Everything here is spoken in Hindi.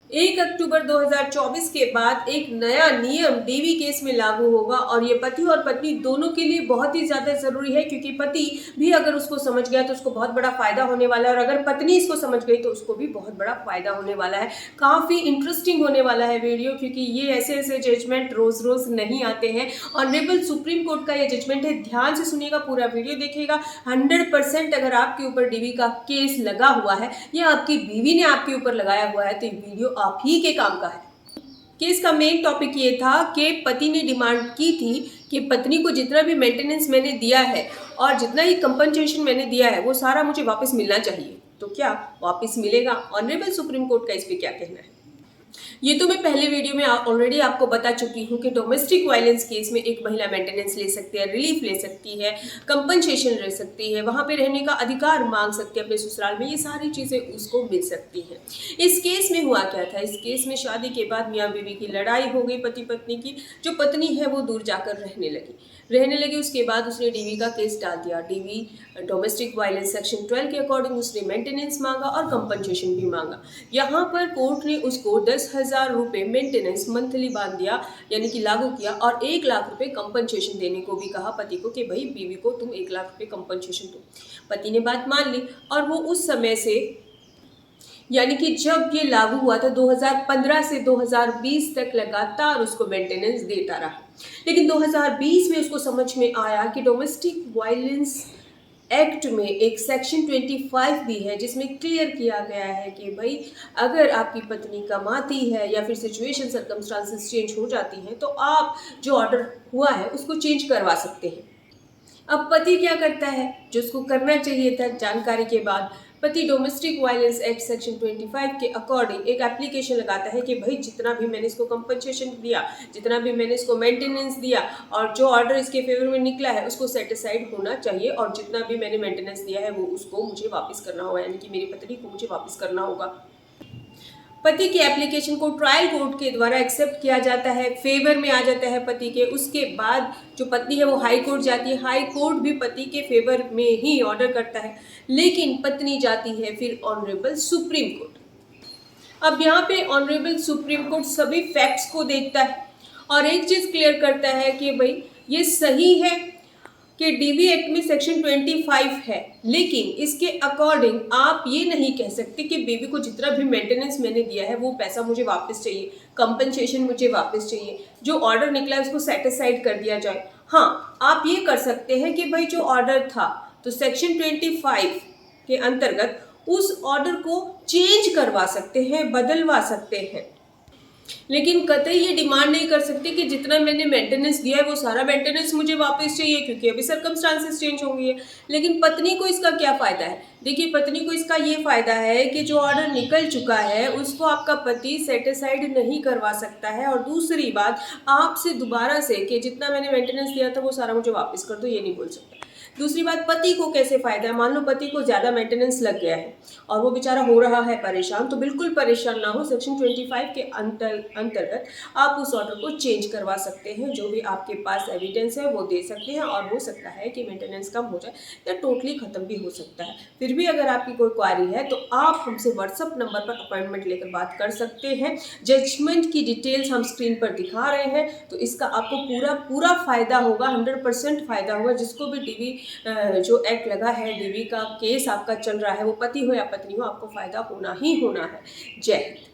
1 अक्टूबर 2024 के बाद एक नया नियम डीवी केस में लागू होगा और ये पति और पत्नी दोनों के लिए बहुत ही ज़्यादा ज़रूरी है, क्योंकि पति भी अगर उसको समझ गया तो उसको बहुत बड़ा फ़ायदा होने वाला है और अगर पत्नी इसको समझ गई तो उसको भी बहुत बड़ा फ़ायदा होने वाला है। काफ़ी इंटरेस्टिंग होने वाला है वीडियो, क्योंकि ये ऐसे ऐसे जजमेंट रोज़ रोज़ नहीं आते हैं। ऑनरेबल सुप्रीम कोर्ट का ये जजमेंट है, ध्यान से सुनिएगा, पूरा वीडियो देखिएगा। 100% अगर आपके ऊपर डीवी का केस लगा हुआ है या आपकी बीवी ने आपके ऊपर लगाया हुआ है तो ये वीडियो आप ही के काम का है। केस का मेन टॉपिक ये था कि पति ने डिमांड की थी कि पत्नी को जितना भी मेंटेनेंस मैंने दिया है और जितना ही कंपनसेशन मैंने दिया है वो सारा मुझे वापस मिलना चाहिए। तो क्या वापस मिलेगा? ऑनरेबल सुप्रीम कोर्ट का इस पे क्या कहना है? ये तो मैं पहले वीडियो में ऑलरेडी आपको बता चुकी हूँ कि डोमेस्टिक वायलेंस केस में एक महिला मेंटेनेंस ले सकती है, रिलीफ ले सकती है, कंपनसेशन ले सकती है, वहाँ पे रहने का अधिकार मांग सकती है अपने ससुराल में, ये सारी चीज़ें उसको मिल सकती हैं। इस केस में हुआ क्या था? इस केस में शादी के बाद मियाँ बीवी की लड़ाई हो गई, पति पत्नी की। जो पत्नी है वो दूर जाकर रहने लगी। उसके बाद उसने डीवी का केस डाल दिया। डीवी डोमेस्टिक वायलेंस सेक्शन 12 के अकॉर्डिंग उसने मेंटेनेंस मांगा और कंपनसेशन भी मांगा। यहाँ पर कोर्ट ने उसको 10,000 रुपये मेंटेनेंस मंथली बांध दिया, यानी कि लागू किया, और 1 लाख रुपये कंपनसेशन देने को भी कहा पति को कि भाई बीवी को तुम 1 लाख रुपये कंपनसेशन दो। पति ने बात मान ली और वो उस समय से, यानी कि जब ये लागू हुआ था 2015 से 2020 तक लगातार उसको मेंटेनेंस देता रहा। लेकिन 2020 में उसको समझ में आया कि डोमेस्टिक वायलेंस एक्ट में एक सेक्शन 25 भी है जिसमें क्लियर किया गया है कि भाई अगर आपकी पत्नी कमाती है या फिर सिचुएशन सर्कमस्टांसेस चेंज हो जाती हैं तो आप जो ऑर्डर हुआ है उसको चेंज करवा सकते हैं। अब पति क्या करता है? जो उसको करना चाहिए था जानकारी के बाद, पति डोमेस्टिक वायलेंस एक्ट सेक्शन 25 के अकॉर्डिंग एक एप्लीकेशन लगाता है कि भाई जितना भी मैंने इसको कंपनसेशन दिया, जितना भी मैंने इसको मेंटेनेंस दिया और जो ऑर्डर इसके फेवर में निकला है उसको सेटिसाइड होना चाहिए, और जितना भी मैंने मेंटेनेंस दिया है वो उसको मुझे वापस करना होगा, यानी कि मेरी पत्नी को मुझे वापस करना होगा। पति की एप्लीकेशन को ट्रायल कोर्ट के द्वारा एक्सेप्ट किया जाता है, फेवर में आ जाता है पति के। उसके बाद जो पत्नी है वो हाई कोर्ट जाती है, हाई कोर्ट भी पति के फेवर में ही ऑर्डर करता है, लेकिन पत्नी जाती है फिर ऑनरेबल सुप्रीम कोर्ट। अब यहाँ पे ऑनरेबल सुप्रीम कोर्ट सभी फैक्ट्स को देखता है और एक चीज़ क्लियर करता है कि भाई ये सही है कि डीवी एक्ट में सेक्शन 25 है, लेकिन इसके अकॉर्डिंग आप ये नहीं कह सकते कि बेबी को जितना भी मेंटेनेंस मैंने दिया है वो पैसा मुझे वापस चाहिए, कंपनसेशन मुझे वापस चाहिए, जो ऑर्डर निकला है उसको सेटिसाइड कर दिया जाए। हाँ, आप ये कर सकते हैं कि भाई जो ऑर्डर था तो सेक्शन 25 के अंतर्गत उस ऑर्डर को चेंज करवा सकते हैं, बदलवा सकते हैं, लेकिन कतई ये डिमांड नहीं कर सकते कि जितना मैंने मेंटेनेंस दिया है वो सारा मेंटेनेंस मुझे वापस चाहिए, क्योंकि अभी सर्कमस्टांसेस चेंज होंगे। लेकिन पत्नी को इसका क्या फ़ायदा है? देखिए, पत्नी को इसका ये फ़ायदा है कि जो ऑर्डर निकल चुका है उसको आपका पति सेटिसाइड नहीं करवा सकता है, और दूसरी बात, आपसे दोबारा से कि जितना मैंने मेंटेनेंस दिया था वो सारा मुझे वापस कर दो, ये नहीं बोल सकता। दूसरी बात, पति को कैसे फ़ायदा है? मान लो पति को ज़्यादा मेंटेनेंस लग गया है और वो बेचारा हो रहा है परेशान, तो बिल्कुल परेशान ना हो। सेक्शन 25 के अंतर्गत आप उस ऑर्डर को चेंज करवा सकते हैं, जो भी आपके पास एविडेंस है वो दे सकते हैं, और हो सकता है कि मेंटेनेंस कम हो जाए या टोटली ख़त्म भी हो सकता है। फिर भी अगर आपकी कोई क्वारी है तो आप हमसे व्हाट्सअप नंबर पर अपॉइंटमेंट लेकर बात कर सकते हैं। जजमेंट की डिटेल्स हम स्क्रीन पर दिखा रहे हैं, तो इसका आपको पूरा फ़ायदा होगा, 100% फ़ायदा होगा। जिसको भी डीवी जो एक्ट लगा है, डीवी का केस आपका चल रहा है, वो पति हो या पत्नी हो, आपको फ़ायदा होना ही होना है। जय हिंद।